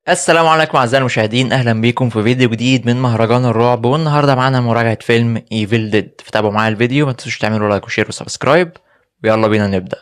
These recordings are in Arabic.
السلام عليكم اعزائي المشاهدين، اهلا بيكم في فيديو جديد من مهرجان الرعب. والنهارده معانا مراجعه فيلم ايفل ديد. فتابعوا معايا الفيديو، ما تنسوش تعملوا لايك وشير وسبسكرايب، ويلا بينا نبدا.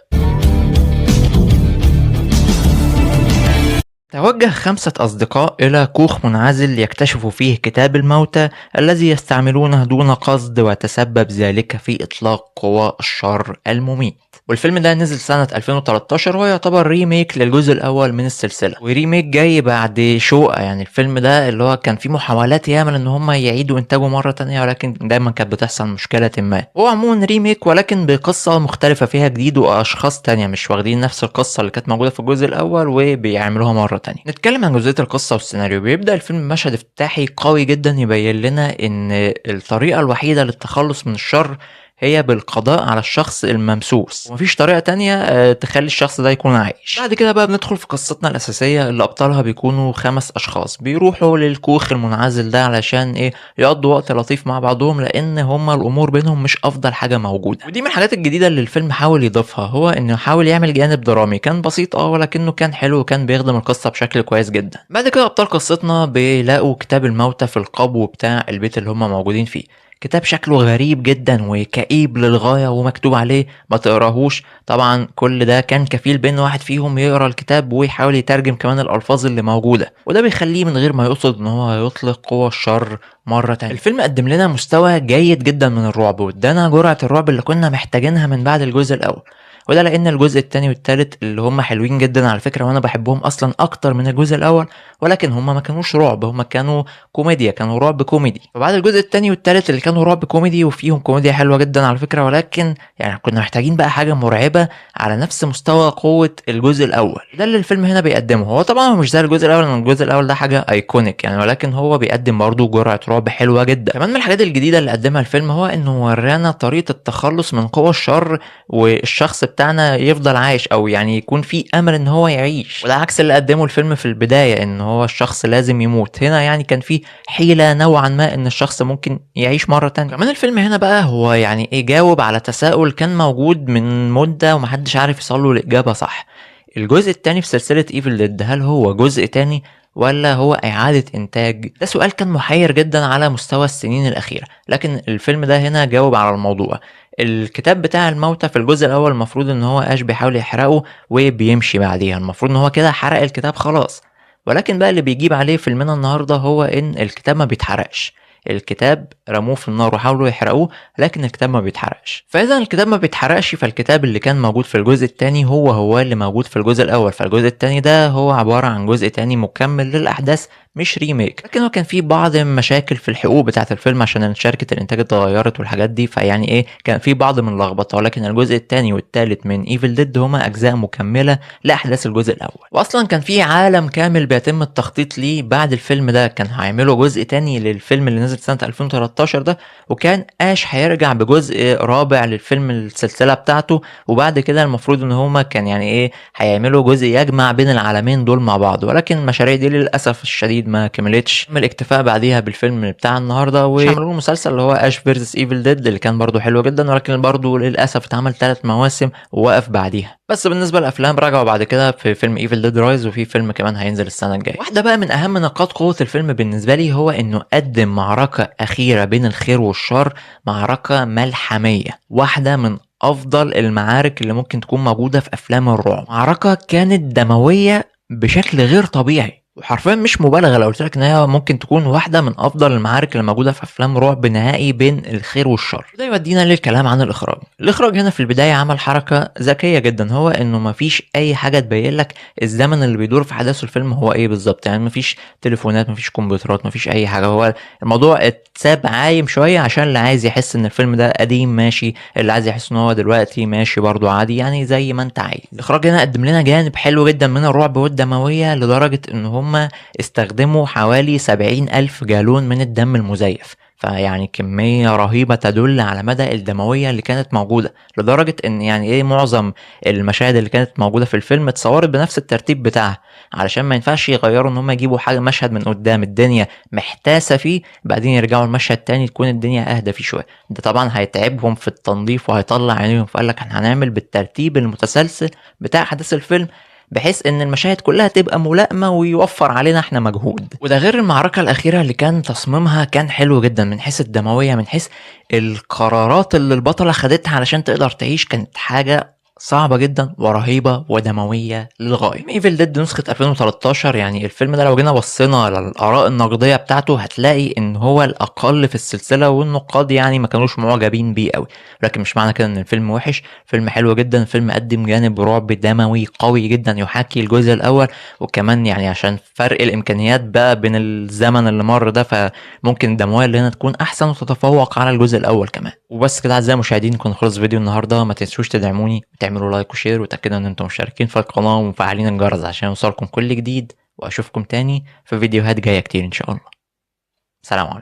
توجه 5 أصدقاء إلى كوخ منعزل يكتشفوا فيه كتاب الموتى الذي يستعملونه دون قصد، وتسبب ذلك في إطلاق قوى الشر المميت. والفيلم ده نزل سنة 2013، وهو يعتبر ريميك للجزء الأول من السلسلة، وريميك جاي بعد شوقة. يعني الفيلم ده اللي هو كان فيه محاولات ياما إن هم يعيدوا إنتاجه مرة تانية، ولكن دايما كانت بتحصل مشكلة ما. هو عموما ريميك ولكن بقصة مختلفة فيها جديد، وأشخاص تانية مش واخدين نفس القصة اللي كانت موجودة في الجزء الأول وبيعملوها مرة تانية. نتكلم عن جزئية القصة والسيناريو. بيبدأ الفيلم بمشهد افتتاحي قوي جدا يبين لنا إن الطريقة الوحيدة للتخلص من الشر هي بالقضاء على الشخص الممسوس، ومفيش طريقة تانية تخلي الشخص ده يكون عايش. بعد كده بقى بندخل في قصتنا الأساسية اللي أبطالها بيكونوا 5 أشخاص بيروحوا للكوخ المنعزل ده علشان يقضوا وقت لطيف مع بعضهم، لأن هما الأمور بينهم مش أفضل حاجة موجودة. ودي من الحاجات الجديدة اللي الفيلم حاول يضيفها، هو إنه حاول يعمل جانب درامي كان بسيط ولكنه كان حلو وكان بيخدم القصة بشكل كويس جدا. بعد كده أبطال قصتنا بيلاقوا كتاب الموتى في القبو بتاع البيت اللي هما موجودين فيه. كتاب شكله غريب جدا وكئيب للغاية، ومكتوب عليه ما تقراهوش. طبعا كل ده كان كفيل بان واحد فيهم يقرا الكتاب ويحاول يترجم كمان الالفاظ اللي موجودة، وده بيخليه من غير ما يقصد ان هو يطلق قوى الشر مرة تانية. الفيلم قدم لنا مستوى جيد جدا من الرعب، وادانا جرعة الرعب اللي كنا محتاجينها من بعد الجزء الاول. وده لان الجزء التاني والتالت اللي هم حلوين جدا على فكرة، وانا بحبهم اصلا اكتر من الجزء الاول، ولكن هم ما كانوش رعب، هم كانوا كوميديا، كانوا رعب كوميدي. فبعد الجزء التاني والتالت اللي كانوا رعب كوميدي وفيهم كوميديا حلوة جدا على فكرة، ولكن يعني كنا محتاجين بقى حاجة مرعبة على نفس مستوى قوة الجزء الأول. ده اللي الفيلم هنا بيقدمه. هو طبعا هو مش زي الجزء الأول، لأن الجزء الأول ده حاجة أيكونيك يعني، ولكن هو بيقدم برضه جرعة رعب حلوة جدا. كمان من الحاجات الجديدة اللي قدمها الفيلم هو إنه ورانا طريقة التخلص من قوى الشر، والشخص بتاعنا يفضل عايش، أو يعني يكون في أمل إن هو يعيش. وده عكس اللي قدمه الفيلم في البداية، إن هو الشخص لازم يموت. هنا يعني كان في حيلة نوعا ما ان الشخص ممكن يعيش مرة تانية. كمان الفيلم هنا بقى هو يعني جاوب على تساؤل كان موجود من مدة ومحدش عارف يصله الإجابة صح. الجزء التاني في سلسلة ايفل ديد، هل هو جزء تاني ولا هو إعادة إنتاج؟ ده سؤال كان محير جدا على مستوى السنين الأخيرة، لكن الفيلم ده هنا جاوب على الموضوع. الكتاب بتاع الموتى في الجزء الأول المفروض إن هو اش بيحاول يحرقه وبيمشي بعديها، المفروض إن هو كده حرق الكتاب خلاص. ولكن بقى اللي بيجيب عليه فيلمنا النهارده هو ان الكتاب ما بيتحرقش. الكتاب رموه في النار وحاولوا يحرقوه، لكن الكتاب ما بيتحرقش. فاذا الكتاب ما بيتحرقش، فالكتاب اللي كان موجود في الجزء الثاني هو اللي موجود في الجزء الاول. فالجزء الثاني ده هو عبارة عن جزء تاني مكمل للاحداث، مش ريميك. لكن هو كان فيه بعض المشاكل في الحقوق بتاعة الفيلم عشان شركة الانتاج اتغيرت والحاجات دي، فيعني كان في بعض من اللخبطه. ولكن الجزء الثاني والثالث من ايفل ديد هما اجزاء مكمله لاحداث الجزء الاول. واصلا كان في عالم كامل بيتم التخطيط ليه بعد الفيلم ده. كان هيعملوا جزء تاني للفيلم اللي نزل سنه 2013 ده، وكان اش هيرجع بجزء رابع للفيلم السلسله بتاعته. وبعد كده المفروض ان هما كان هيعملوا جزء يجمع بين العالمين دول مع بعض، ولكن المشاريع دي للاسف الشديد ما كملتش. تم الاكتفاء بعديها بالفيلم بتاع النهارده، وعملوا له مسلسل اللي هو اش فيرسس ايفل ديد اللي كان برضو حلو جدا، ولكن برضو للاسف اتعمل 3 مواسم ووقف بعديها. بس بالنسبه للافلام رجعوا بعد كده في فيلم ايفل ديد رايز، وفي فيلم كمان هينزل السنه الجايه. واحده بقى من اهم نقاط قوه الفيلم بالنسبه لي هو انه قدم معركه اخيره بين الخير والشر، معركه ملحميه، واحده من افضل المعارك اللي ممكن تكون موجوده في افلام الرعب. معركه كانت دمويه بشكل غير طبيعي، وحرفيا مش مبالغه لو قلت لك ان هي ممكن تكون واحده من افضل المعارك اللي موجوده في افلام رعب نهائي بين الخير والشر. ده يودينا للكلام عن الاخراج هنا في البدايه عمل حركه ذكيه جدا، هو انه مفيش اي حاجه تبين لك الزمن اللي بيدور في احداث الفيلم هو ايه بالظبط. يعني مفيش تليفونات، مفيش كمبيوترات، مفيش اي حاجه. هو الموضوع اتساب عايم شويه عشان اللي عايز يحس ان الفيلم ده قديم ماشي، اللي عايز يحس ان هو دلوقتي ماشي برضو عادي، يعني زي ما انت عايز. الاخراج هنا قدم لنا جانب حلو جدا من الرعب والدمويه، لدرجه ان هم استخدموا حوالي 70,000 جالون من الدم المزيف. فيعني كمية رهيبة تدل على مدى الدموية اللي كانت موجودة، لدرجة ان معظم المشاهد اللي كانت موجودة في الفيلم اتصورت بنفس الترتيب بتاعها، علشان ما ينفعش يغيروا ان هم يجيبوا حاجة مشهد من قدام الدنيا محتاسة فيه، بعدين يرجعوا المشهد تاني تكون الدنيا اهدى فيه شوية. ده طبعا هيتعبهم في التنظيف وهيطلع عينيهم، فقال لك احنا هنعمل بالترتيب المتسلسل بتاع احداث الفيلم، بحيث ان المشاهد كلها تبقى ملائمة ويوفر علينا احنا مجهود. وده غير المعركة الأخيرة اللي كان تصميمها كان حلو جدا من حيث الدموية، من حيث القرارات اللي البطلة خدتها علشان تقدر تعيش، كانت حاجة صعبة جدا ورهيبة ودموية للغاية. ايفل ديد نسخة 2013، يعني الفيلم ده لو جينا بصينا للآراء النقدية بتاعته هتلاقي ان هو الأقل في السلسلة، والنقاد يعني ما كانوش معجبين بيه قوي. لكن مش معنى كده ان الفيلم وحش، فيلم حلو جدا. الفيلم قدم جانب رعب دموي قوي جدا يحاكي الجزء الأول، وكمان يعني عشان فرق الإمكانيات بقى بين الزمن اللي مر ده، فممكن الدموية اللي هنا تكون أحسن وتتفوق على الجزء الأول كمان. وبس كده أعزائي المشاهدين، نكون خلص فيديو النهاردة. ما تنسوش تدعموني وتعملوا لايك وشير، وتأكدوا ان انتم مشتركين في القناة ومفعلين الجرس عشان يوصلكم كل جديد، واشوفكم تاني في فيديوهات جاية كتير ان شاء الله. سلام عليكم.